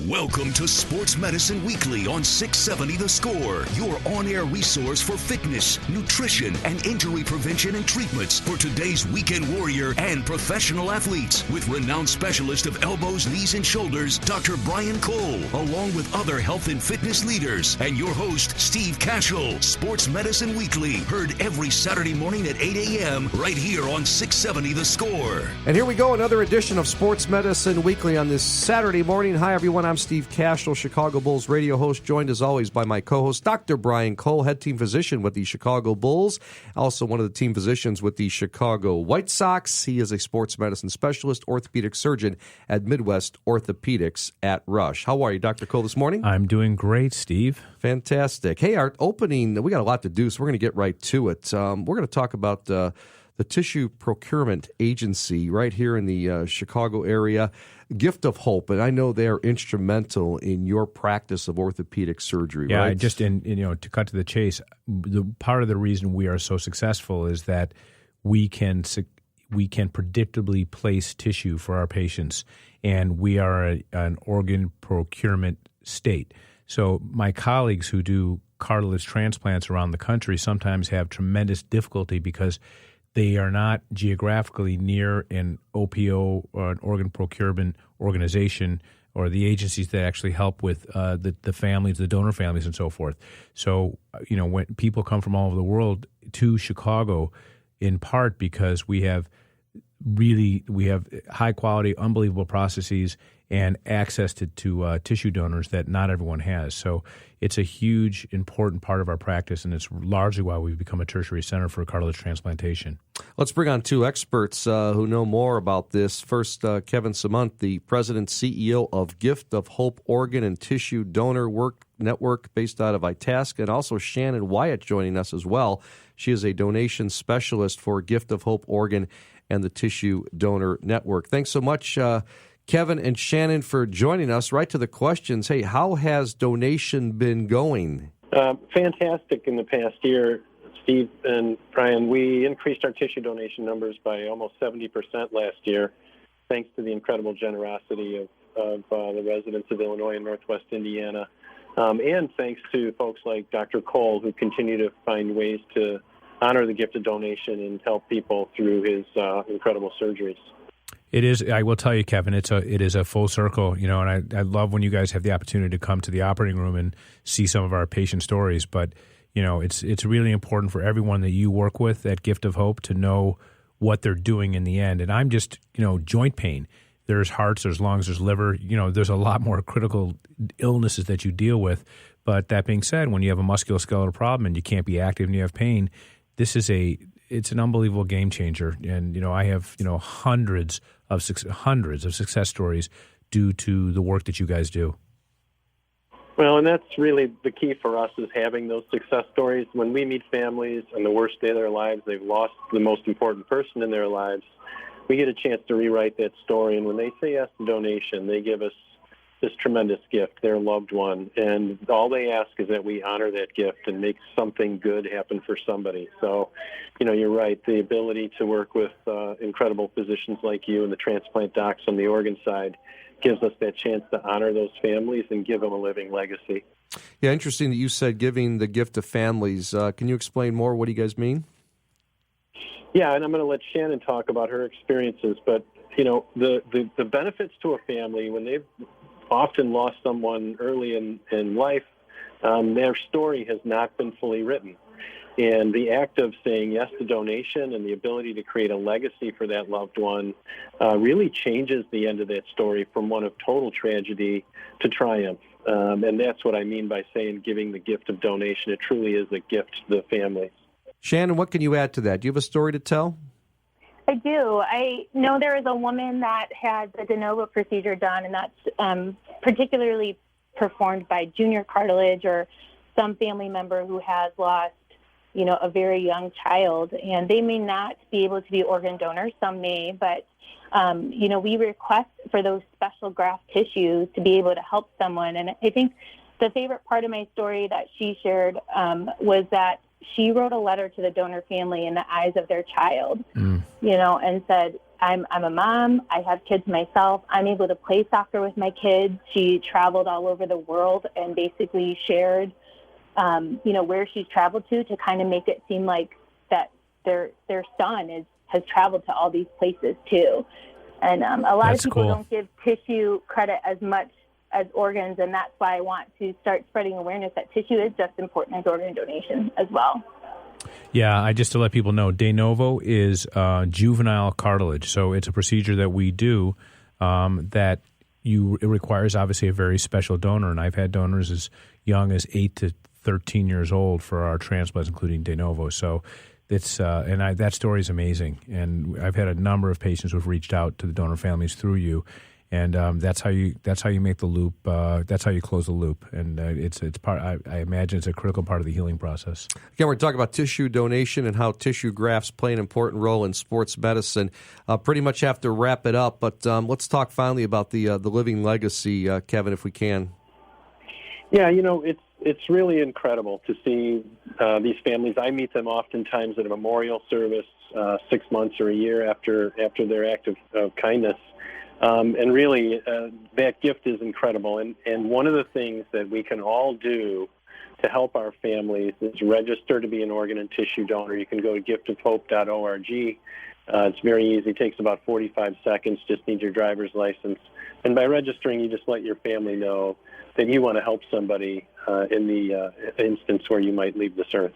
Welcome to Sports Medicine Weekly on 670 The Score, your on-air resource for fitness, nutrition, and injury prevention and treatments for today's weekend warrior and professional athletes, with renowned specialist of elbows, knees, and shoulders, Dr. Brian Cole, along with other health and fitness leaders, and your host, Steve Cashel. Sports Medicine Weekly, heard every Saturday morning at 8 a.m. right here on 670 The Score. And here we go, another edition of Sports Medicine Weekly on this Saturday morning. Hi, everyone. I'm Steve Cashel, Chicago Bulls radio host, joined as always by my co-host, Dr. Brian Cole, head team physician with the Chicago Bulls, also one of the team physicians with the Chicago White Sox. He is a sports medicine specialist, orthopedic surgeon at Midwest Orthopedics at Rush. How are you, Dr. Cole, this morning? I'm doing great, Steve. Fantastic. Hey, our opening, we got a lot to do, so we're going to get right to it. We're going to talk about the Tissue Procurement Agency right here in the Chicago area, Gift of Hope, and I know they're instrumental in your practice of orthopedic surgery. Yeah, right? To cut to the chase, the part of the reason we are so successful is that we can predictably place tissue for our patients, and we are an organ procurement state. So my colleagues who do cartilage transplants around the country sometimes have tremendous difficulty because they are not geographically near an OPO or an organ procurement organization or the agencies that actually help with the families, the donor families, and so forth. So, when people come from all over the world to Chicago, in part because we have high quality, unbelievable processes and access to tissue donors that not everyone has. So it's a huge, important part of our practice, and it's largely why we've become a tertiary center for cartilage transplantation. Let's bring on two experts who know more about this. First, Kevin Cmunt, the president CEO of Gift of Hope Organ and Tissue Donor Work Network based out of Itasca, and also Shannon Wyatt joining us as well. She is a donation specialist for Gift of Hope Organ and the Tissue Donor Network. Thanks so much, Kevin and Shannon, for joining us. Right to the questions. Hey, how has donation been going? Fantastic in the past year, Steve and Brian. We increased our tissue donation numbers by almost 70% last year, thanks to the incredible generosity of the residents of Illinois and Northwest Indiana, and thanks to folks like Dr. Cole, who continue to find ways to honor the gift of donation and help people through his incredible surgeries. It is. I will tell you, Kevin. It is a full circle, and I love when you guys have the opportunity to come to the operating room and see some of our patient stories. But it's really important for everyone that you work with at Gift of Hope to know what they're doing in the end. And I'm just joint pain. There's hearts, there's lungs, there's liver. There's a lot more critical illnesses that you deal with. But that being said, when you have a musculoskeletal problem and you can't be active and you have pain, it's an unbelievable game changer. And I have hundreds of success stories due to the work that you guys do. Well, and that's really the key for us, is having those success stories. When we meet families on the worst day of their lives, they've lost the most important person in their lives, we get a chance to rewrite that story. And when they say yes to donation, they give us this tremendous gift, their loved one. And all they ask is that we honor that gift and make something good happen for somebody. So, you're right. The ability to work with incredible physicians like you and the transplant docs on the organ side gives us that chance to honor those families and give them a living legacy. Yeah, interesting that you said giving the gift to families. Can you explain more? What do you guys mean? Yeah, and I'm going to let Shannon talk about her experiences. But, the benefits to a family when they've often lost someone early in life, their story has not been fully written. And the act of saying yes to donation and the ability to create a legacy for that loved one really changes the end of that story from one of total tragedy to triumph. And that's what I mean by saying giving the gift of donation. It truly is a gift to the family. Shannon, what can you add to that? Do you have a story to tell? I do. I know there is a woman that had the de novo procedure done, and that's particularly performed by junior cartilage or some family member who has lost, a very young child. And they may not be able to be organ donors. Some may, but, we request for those special graft tissues to be able to help someone. And I think the favorite part of my story that she shared was that she wrote a letter to the donor family in the eyes of their child, and said, I'm a mom. I have kids myself. I'm able to play soccer with my kids. She traveled all over the world and basically shared, where she's traveled to kind of make it seem like that their son has traveled to all these places too. And a lot of people don't give tissue credit as much as organs, and that's why I want to start spreading awareness that tissue is just as important as organ donation as well. Yeah, just to let people know, de novo is juvenile cartilage. So it's a procedure that we do it requires obviously a very special donor. And I've had donors as young as 8 to 13 years old for our transplants, including de novo. So it's that story is amazing. And I've had a number of patients who have reached out to the donor families through you. And that's how you make the loop. That's how you close the loop, and it's part. I imagine it's a critical part of the healing process. Again, we're talking about tissue donation and how tissue grafts play an important role in sports medicine. Pretty much have to wrap it up, but let's talk finally about the living legacy, Kevin, if we can. Yeah, it's really incredible to see these families. I meet them oftentimes at a memorial service 6 months or a year after their act of kindness. And really, that gift is incredible. And one of the things that we can all do to help our families is register to be an organ and tissue donor. You can go to giftofhope.org. It's very easy. It takes about 45 seconds. Just need your driver's license. And by registering, you just let your family know that you want to help somebody in the instance where you might leave this earth.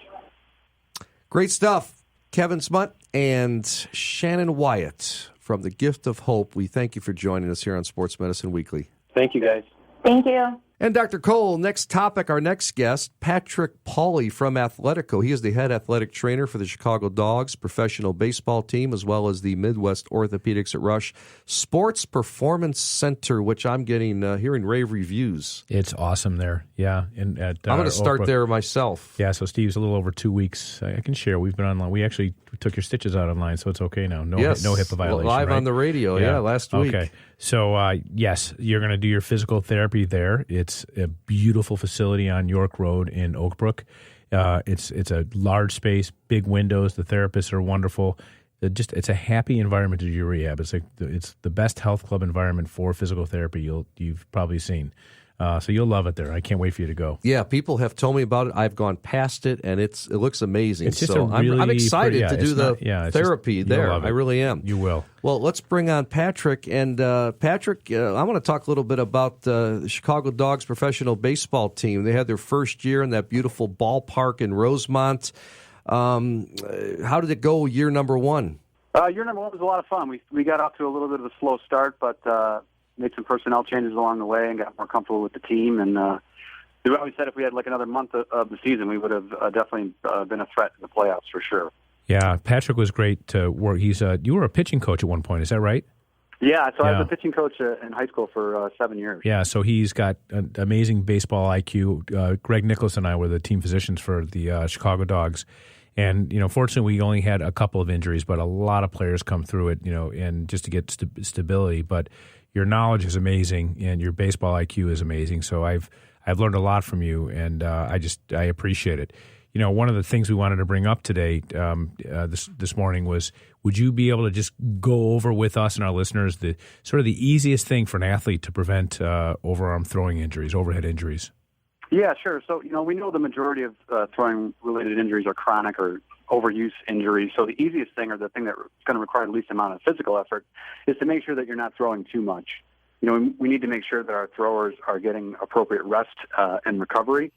Great stuff. Kevin Cmunt and Shannon Wyatt from the Gift of Hope. We thank you for joining us here on Sports Medicine Weekly. Thank you, guys. Thank you. And Dr. Cole, next topic, our next guest, Patrick Pauley from Athletico. He is the head athletic trainer for the Chicago Dogs professional baseball team, as well as the Midwest Orthopedics at Rush Sports Performance Center, which I'm getting hearing rave reviews. It's awesome there, yeah. And I'm going to start there myself. Yeah, so Steve's a little over 2 weeks. I can share. We've been online. We actually took your stitches out online, so it's okay now. No HIPAA violation. Live right? on the radio, last week. Okay. So, yes, you're going to do your physical therapy there. It's a beautiful facility on York Road in Oakbrook. It's a large space, big windows. The therapists are wonderful. It's a happy environment to do your rehab. It's the best health club environment for physical therapy you've probably seen. So you'll love it there. I can't wait for you to go. Yeah, people have told me about it. I've gone past it, and it looks amazing. It's just I'm excited to do the therapy there. I really am. You will. Well, let's bring on Patrick. And Patrick, I want to talk a little bit about the Chicago Dogs professional baseball team. They had their first year in that beautiful ballpark in Rosemont. How did it go year number one? Year number one was a lot of fun. We got off to a little bit of a slow start, but made some personnel changes along the way and got more comfortable with the team. And we always said if we had like another month of the season, we would have definitely been a threat in the playoffs for sure. Yeah, Patrick was great to work. You were a pitching coach at one point, is that right? Yeah, so I was a pitching coach in high school for 7 years. Yeah, so he's got an amazing baseball IQ. Greg Nicholas and I were the team physicians for the Chicago Dogs. And, fortunately, we only had a couple of injuries, but a lot of players come through it, and just to get stability. But your knowledge is amazing, and your baseball IQ is amazing. So I've learned a lot from you, and I appreciate it. One of the things we wanted to bring up today, this morning, was would you be able to just go over with us and our listeners the sort of the easiest thing for an athlete to prevent overarm throwing injuries, overhead injuries? Yeah, sure. So, we know the majority of throwing-related injuries are chronic or overuse injuries. So the easiest thing, or the thing that's going to require the least amount of physical effort, is to make sure that you're not throwing too much. We need to make sure that our throwers are getting appropriate rest and recovery.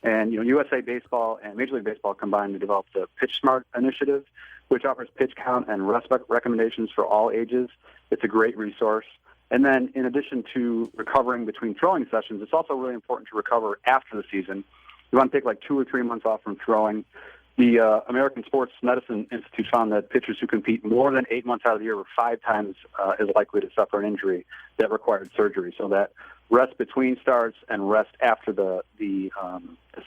And, USA Baseball and Major League Baseball combined to develop the Pitch Smart initiative, which offers pitch count and rest recommendations for all ages. It's a great resource. And then in addition to recovering between throwing sessions, it's also really important to recover after the season. You want to take like 2 or 3 months off from throwing. The American Sports Medicine Institute found that pitchers who compete more than 8 months out of the year were 5 times as likely to suffer an injury that required surgery. So that rest between starts and rest after the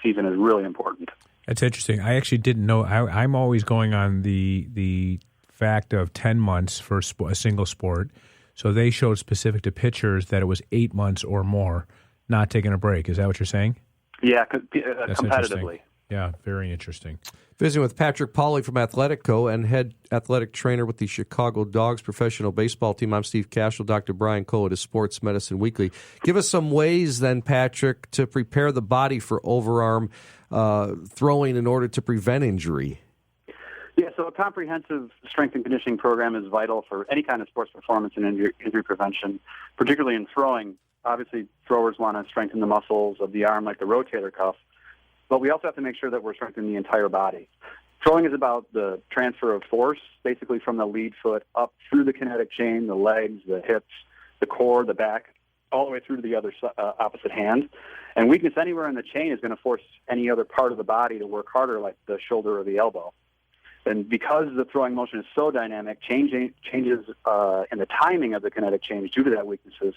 season is really important. That's interesting. I actually didn't know. I'm always going on the fact of 10 months for a single sport. So they showed specific to pitchers that it was 8 months or more not taking a break. Is that what you're saying? Yeah, competitively. Yeah, very interesting. Visiting with Patrick Pauley from Athletico and head athletic trainer with the Chicago Dogs professional baseball team. I'm Steve Cashel. Dr. Brian Cole at Sports Medicine Weekly. Give us some ways then, Patrick, to prepare the body for overarm throwing in order to prevent injury. Yeah, so a comprehensive strength and conditioning program is vital for any kind of sports performance and injury prevention, particularly in throwing. Obviously, throwers want to strengthen the muscles of the arm like the rotator cuff, but we also have to make sure that we're strengthening the entire body. Throwing is about the transfer of force, basically from the lead foot up through the kinetic chain, the legs, the hips, the core, the back, all the way through to the other opposite hand. And weakness anywhere in the chain is going to force any other part of the body to work harder, like the shoulder or the elbow. And because the throwing motion is so dynamic, changes in the timing of the kinetic change due to that weaknesses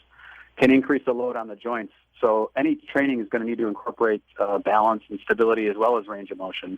can increase the load on the joints. So any training is going to need to incorporate balance and stability as well as range of motion.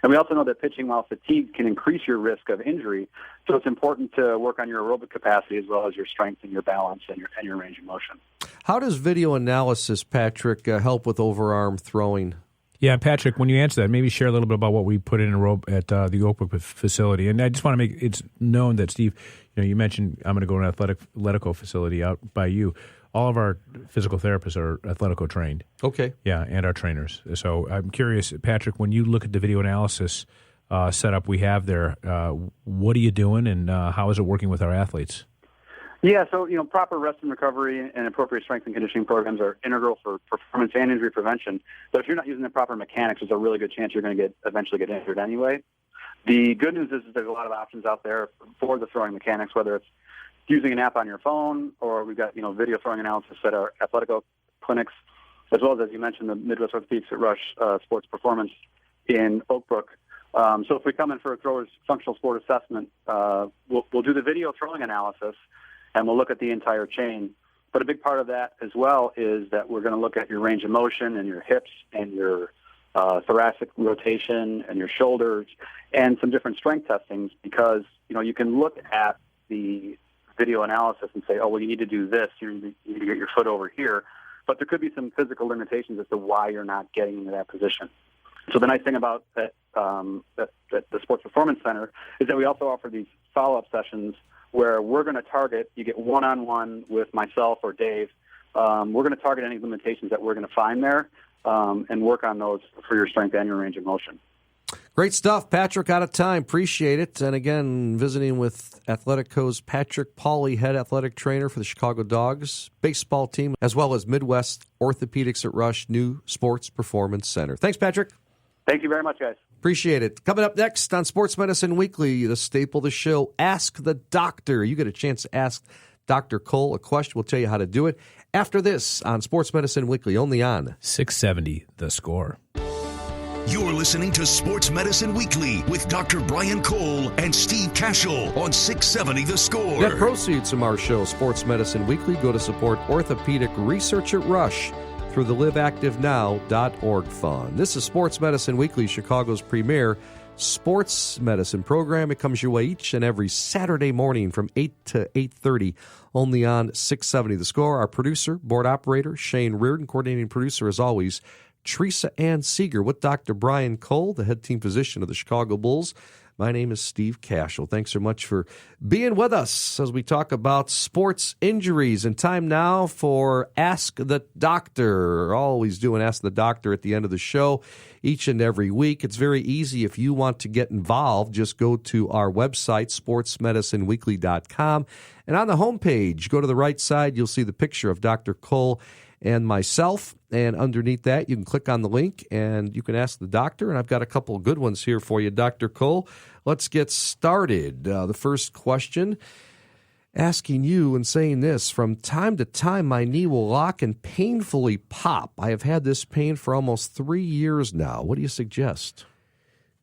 And we also know that pitching while fatigued can increase your risk of injury. So it's important to work on your aerobic capacity as well as your strength and your balance and your range of motion. How does video analysis, Patrick, help with overarm throwing? Yeah, Patrick, when you answer that, maybe share a little bit about what we put in at the Oak Brook facility. And I just want to make it known that, Steve, you mentioned I'm going to go to an Athletico facility out by you. All of our physical therapists are Athletico trained. Okay. Yeah, and our trainers. So I'm curious, Patrick, when you look at the video analysis setup we have there, what are you doing and how is it working with our athletes? Yeah, so, proper rest and recovery and appropriate strength and conditioning programs are integral for performance and injury prevention. But if you're not using the proper mechanics, there's a really good chance you're going to eventually get injured anyway. The good news is there's a lot of options out there for the throwing mechanics, whether it's using an app on your phone, or we've got, video throwing analysis at our Athletico clinics, as well as you mentioned, the Midwest Orthopedics at Rush Sports Performance in Oak Brook. So if we come in for a thrower's functional sport assessment, we'll do the video throwing analysis, and we'll look at the entire chain. But a big part of that as well is that we're going to look at your range of motion and your hips and your thoracic rotation and your shoulders and some different strength testings because, you can look at the video analysis and say, oh, well, you need to do this, you need to get your foot over here. But there could be some physical limitations as to why you're not getting into that position. So the nice thing about that the Sports Performance Center is that we also offer these follow-up sessions where we're going to target, you get one-on-one with myself or Dave. We're going to target any limitations that we're going to find there and work on those for your strength and your range of motion. Great stuff, Patrick. Out of time. Appreciate it. And again, visiting with Athletico's Patrick Pauley, head athletic trainer for the Chicago Dogs baseball team, as well as Midwest Orthopedics at Rush New Sports Performance Center. Thanks, Patrick. Thank you very much, guys. Appreciate it. Coming up next on Sports Medicine Weekly, the staple of the show, Ask the Doctor. You get a chance to ask Dr. Cole a question. We'll tell you how to do it after this on Sports Medicine Weekly, only on 670 The Score. You're listening to Sports Medicine Weekly with Dr. Brian Cole and Steve Cashel on 670 The Score. Net proceeds from our show, Sports Medicine Weekly, go to support orthopedic research at Rush through the liveactivenow.org fund. This is Sports Medicine Weekly, Chicago's premier sports medicine program. It comes your way each and every Saturday morning from 8 to 8:30, only on 670 The Score. Our producer, board operator, Shane Reardon, coordinating producer, as always, Teresa Ann Seeger, with Dr. Brian Cole, the head team physician of the Chicago Bulls. My name is Steve Cashel. Thanks so much for being with us as we talk about sports injuries. And time now for Ask the Doctor. Always doing Ask the Doctor at the end of the show each and every week. It's very easy. If you want to get involved, just go to our website, sportsmedicineweekly.com. And on the homepage, go to the right side, you'll see the picture of Dr. Cole and myself, and underneath that, you can click on the link, and you can ask the doctor, and I've got a couple of good ones here for you, Dr. Cole. Let's get started. The first question, asking you and saying this, from time to time, my knee will lock and painfully pop. I have had this pain for almost 3 years now. What do you suggest?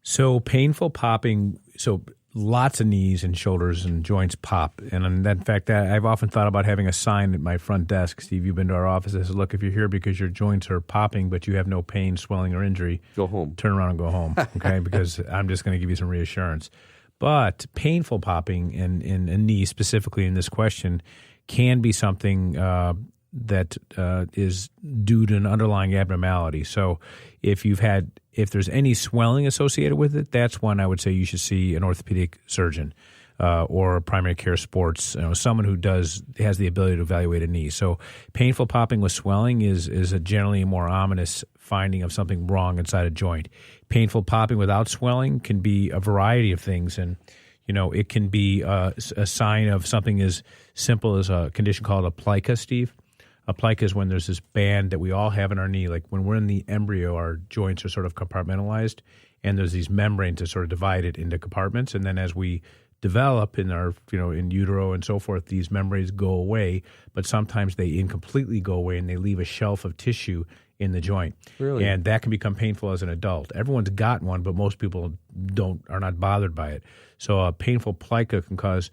So painful popping, so lots of knees and shoulders and joints pop. And in fact, I've often thought about having a sign at my front desk. Steve, you've been to our office. I said, look, if you're here because your joints are popping, but you have no pain, swelling, or injury, go home. Turn around and go home, okay? Because I'm just going to give you some reassurance. But painful popping in knee, specifically in this question, can be something that is due to an underlying abnormality. So if there's any swelling associated with it, that's when I would say you should see an orthopedic surgeon or a primary care sports, someone who has the ability to evaluate a knee. So painful popping with swelling is generally a more ominous finding of something wrong inside a joint. Painful popping without swelling can be a variety of things, and it can be a sign of something as simple as a condition called a plica, Steve. A plica is when there's this band that we all have in our knee. Like when we're in the embryo, our joints are sort of compartmentalized, and there's these membranes that sort of divide it into compartments. And then as we develop in our, in utero and so forth, these membranes go away, but sometimes they incompletely go away and they leave a shelf of tissue in the joint. Really? And that can become painful as an adult. Everyone's got one, but most people are not bothered by it. So a painful plica can cause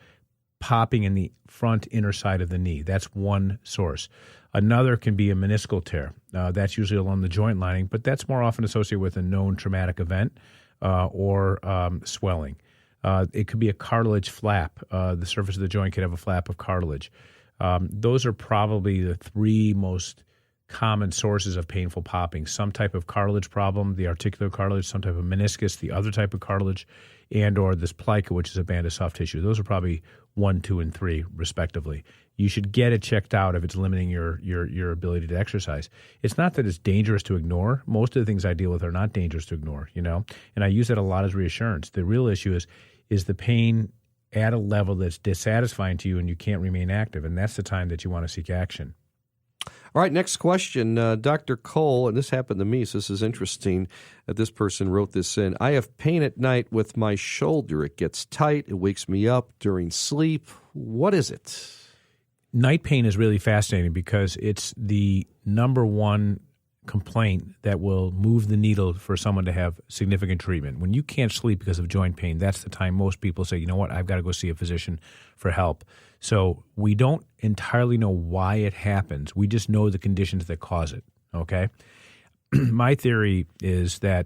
popping in the front inner side of the knee. That's one source. Another can be a meniscal tear. That's usually along the joint lining, but that's more often associated with a known traumatic event or swelling. It could be a cartilage flap. The surface of the joint could have a flap of cartilage. Those are probably the three most common sources of painful popping. Some type of cartilage problem, the articular cartilage, some type of meniscus, the other type of cartilage, and or this plica, which is a band of soft tissue. Those are probably 1, 2, and 3, respectively. You should get it checked out if it's limiting your ability to exercise. It's not that it's dangerous to ignore. Most of the things I deal with are not dangerous to ignore, and I use that a lot as reassurance. The real issue is the pain at a level that's dissatisfying to you and you can't remain active, and that's the time that you want to seek action. All right, next question. Dr. Cole, and this happened to me, so this is interesting. This person wrote this in. I have pain at night with my shoulder. It gets tight. It wakes me up during sleep. What is it? Night pain is really fascinating because it's the number one complaint that will move the needle for someone to have significant treatment. When you can't sleep because of joint pain, that's the time most people say, you know what, I've got to go see a physician for help. So we don't entirely know why it happens. We just know the conditions that cause it, okay? My theory is that,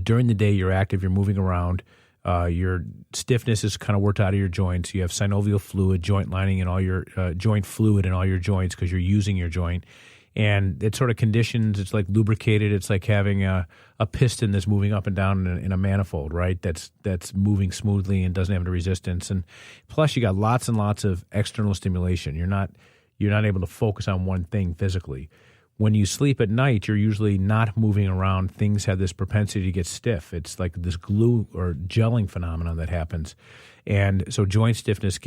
during the day you're active, you're moving around, your stiffness is kind of worked out of your joints. You have synovial fluid, joint lining, and all your joint fluid in all your joints because you're using your joint. And it sort of conditions, it's like lubricated. It's like having a piston that's moving up and down in a manifold, right? That's moving smoothly and doesn't have any resistance. And plus you got lots and lots of external stimulation. You're not able to focus on one thing physically. When you sleep at night, you're usually not moving around. Things have this propensity to get stiff. It's like this glue or gelling phenomenon that happens. And so joint stiffness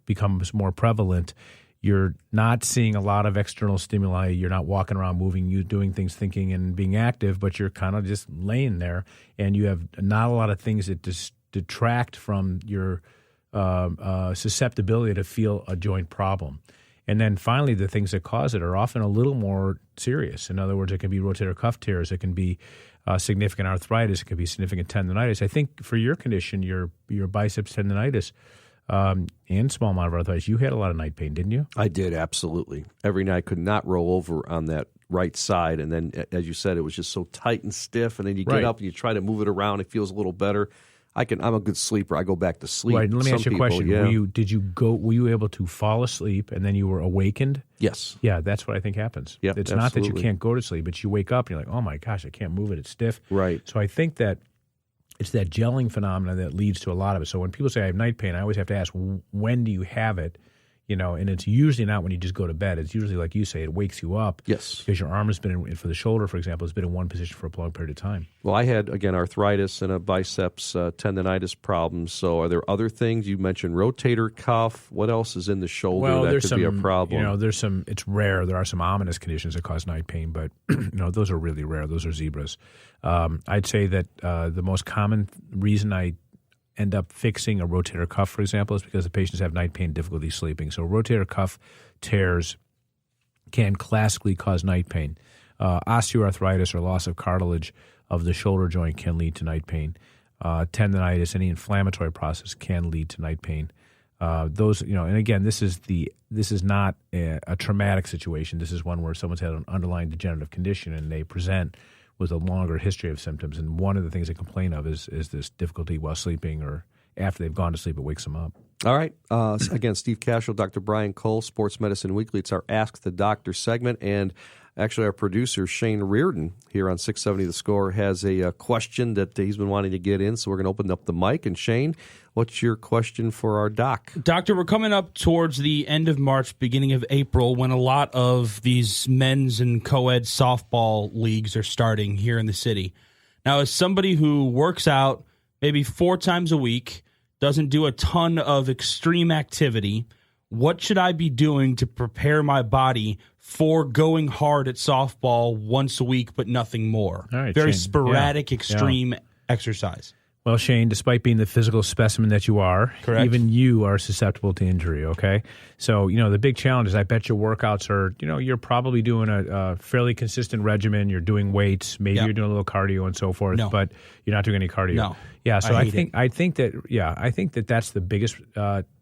becomes more prevalent. You're not seeing a lot of external stimuli. You're not walking around moving, you doing things, thinking and being active, but you're kind of just laying there, and you have not a lot of things that detract from your susceptibility to feel a joint problem. And then finally, the things that cause it are often a little more serious. In other words, it can be rotator cuff tears. It can be significant arthritis. It can be significant tendonitis. I think for your condition, your biceps tendonitis, and small amount of arthritis, you had a lot of night pain, didn't you? I did, absolutely. Every night I could not roll over on that right side. And then, as you said, it was just so tight and stiff. And then you get up and you try to move it around. It feels a little better. I'm a good sleeper. I go back to sleep. Right. Let me ask you a question. Yeah. Were you able to fall asleep and then you were awakened? Yes. Yeah, that's what I think happens. Yep, it's absolutely. not that you can't go to sleep, but you wake up and you're like, oh my gosh, I can't move it. It's stiff. Right. So I think that it's that gelling phenomenon that leads to a lot of it. So when people say I have night pain, I always have to ask, when do you have it? And it's usually not when you just go to bed. It's usually, like you say, it wakes you up. Yes. Because your arm has been, for the shoulder, for example, has been in one position for a long period of time. Well, I had, again, arthritis and a biceps tendonitis problem. So are there other things? You mentioned rotator cuff. What else is in the shoulder that could be a problem? It's rare. There are some ominous conditions that cause night pain, but those are really rare. Those are zebras. I'd say that the most common reason I end up fixing a rotator cuff, for example, is because the patients have night pain, difficulty sleeping. So rotator cuff tears can classically cause night pain. Osteoarthritis or loss of cartilage of the shoulder joint can lead to night pain. Tendonitis, any inflammatory process can lead to night pain. And again, this is not a traumatic situation. This is one where someone's had an underlying degenerative condition and they present with a longer history of symptoms. And one of the things they complain of is this difficulty while sleeping or after they've gone to sleep, it wakes them up. All right. Again, Steve Cashel, Dr. Brian Cole, Sports Medicine Weekly. It's our Ask the Doctor segment. And actually, our producer, Shane Reardon, here on 670 The Score, has a question that he's been wanting to get in. So we're going to open up the mic. And Shane, what's your question for our doc? Doctor, we're coming up towards the end of March, beginning of April, when a lot of these men's and co-ed softball leagues are starting here in the city. Now, as somebody who works out maybe 4 times a week, doesn't do a ton of extreme activity, what should I be doing to prepare my body for going hard at softball once a week, but nothing more? All right, very Shane. sporadic, extreme exercise. Well, Shane, despite being the physical specimen that you are, Correct. even you are susceptible to injury, okay? So, the big challenge is I bet your workouts are, you're probably doing a fairly consistent regimen. You're doing weights. Maybe you're doing a little cardio and so forth, but you're not doing any cardio. No. Yeah, so I think that that's the biggest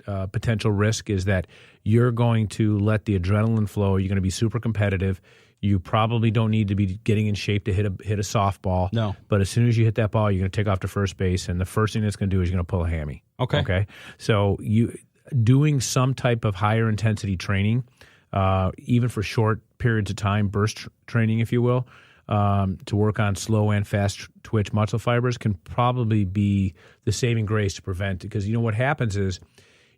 potential risk is that you're going to let the adrenaline flow. You're going to be super competitive. You probably don't need to be getting in shape to hit a softball. No. But as soon as you hit that ball, you're going to take off to first base, and the first thing that's going to do is you're going to pull a hammy. Okay. So you doing some type of higher intensity training, even for short periods of time, burst training, if you will, to work on slow and fast twitch muscle fibers can probably be the saving grace to prevent it. Because what happens is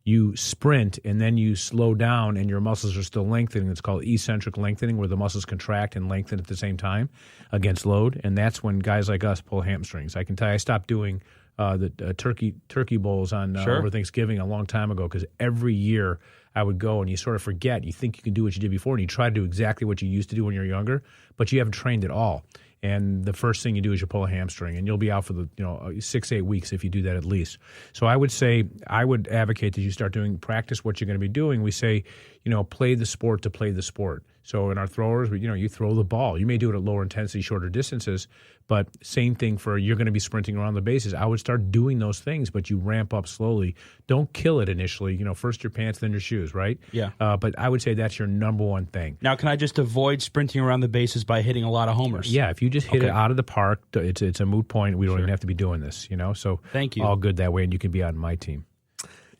you sprint and then you slow down and your muscles are still lengthening. It's called eccentric lengthening, where the muscles contract and lengthen at the same time against load. And that's when guys like us pull hamstrings. I can tell you I stopped doing the turkey bowls on over Thanksgiving a long time ago, because every year I would go and you sort of forget. You think you can do what you did before, and you try to do exactly what you used to do when you were younger, but you haven't trained at all. And the first thing you do is you pull a hamstring, and you'll be out for the 6-8 weeks if you do that at least. So I would say I would advocate that you start practice what you're going to be doing. We say, play the sport to play the sport. So in our throwers, you throw the ball. You may do it at lower intensity, shorter distances, but same thing for you're going to be sprinting around the bases. I would start doing those things, but you ramp up slowly. Don't kill it initially. First your pants, then your shoes, right? Yeah. But I would say that's your number one thing. Now, can I just avoid sprinting around the bases by hitting a lot of homers? Yeah, if you just hit it out of the park, it's a moot point. We don't even have to be doing this, So thank you. All good that way, and you can be on my team.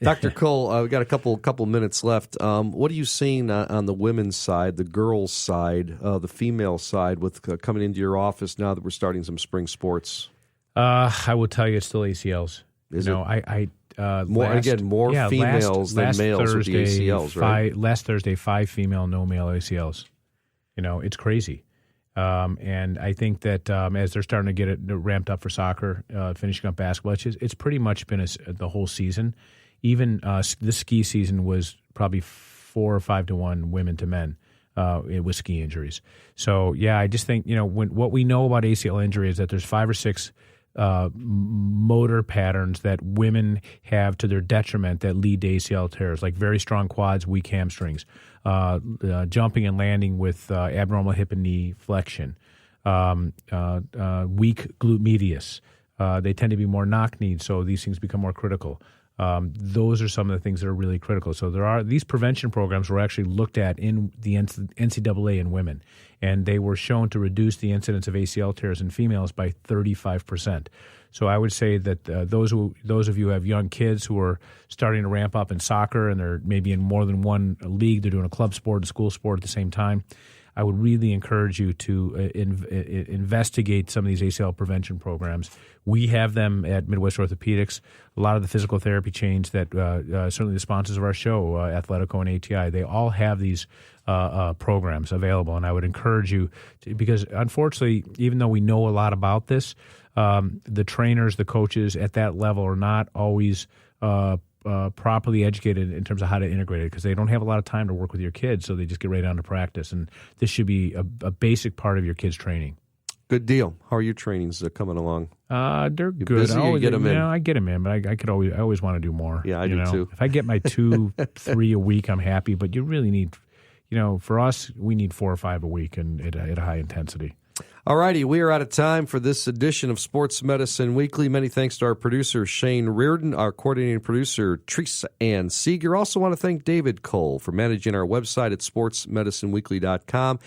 Dr. Cole, we've got a couple minutes left. What are you seeing on the women's side, the girls' side, the female side, with coming into your office now that we're starting some spring sports? I will tell you, it's still ACLs. Is it? More females than males with the ACLs, right? Last Thursday, 5 female, no male ACLs. It's crazy. And I think that as they're starting to get it ramped up for soccer, finishing up basketball, it's pretty much been the whole season. Even this ski season was probably 4 or 5 to 1 women to men with ski injuries. So, yeah, I just think, what we know about ACL injury is that there's 5 or 6 motor patterns that women have to their detriment that lead to ACL tears, like very strong quads, weak hamstrings, jumping and landing with abnormal hip and knee flexion, weak glute medius. They tend to be more knock-kneed, so these things become more critical. Those are some of the things that are really critical. So these prevention programs were actually looked at in the NCAA in women, and they were shown to reduce the incidence of ACL tears in females by 35%. So I would say that those of you who have young kids who are starting to ramp up in soccer and they're maybe in more than one league, they're doing a club sport, a school sport at the same time, I would really encourage you to investigate some of these ACL prevention programs. We have them at Midwest Orthopedics. A lot of the physical therapy chains that certainly the sponsors of our show, Athletico and ATI, they all have these programs available. And I would encourage you to, because unfortunately, even though we know a lot about this, the trainers, the coaches at that level are not always properly educated in terms of how to integrate it, because they don't have a lot of time to work with your kids, so they just get right down to practice. And this should be a basic part of your kids' training. Good deal. How are your trainings coming along? They're good. Busy, I get them in? I get them in, but I always want to do more. Yeah, I do too. If I get my 2, 3 a week, I'm happy. But you really need, for us, we need 4 or 5 a week and at a high intensity. All righty, we are out of time for this edition of Sports Medicine Weekly. Many thanks to our producer, Shane Reardon, our coordinating producer, Teresa Ann Seeger. Also want to thank David Cole for managing our website at sportsmedicineweekly.com.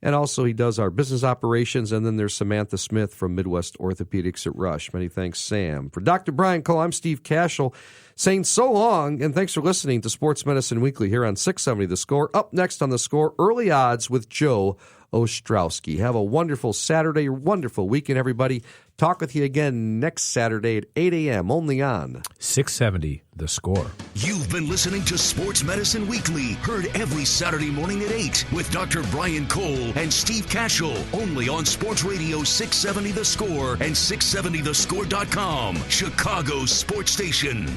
And also he does our business operations. And then there's Samantha Smith from Midwest Orthopedics at Rush. Many thanks, Sam. For Dr. Brian Cole, I'm Steve Cashel, saying so long, and thanks for listening to Sports Medicine Weekly here on 670 The Score. Up next on The Score, Early Odds with Joe Ostrowski. Have a wonderful Saturday, wonderful weekend, everybody. Talk with you again next Saturday at 8 a.m. only on 670 The Score. You've been listening to Sports Medicine Weekly, heard every Saturday morning at 8 with Dr. Brian Cole and Steve Cashel, only on Sports Radio 670 The Score and 670thescore.com, Chicago's sports station.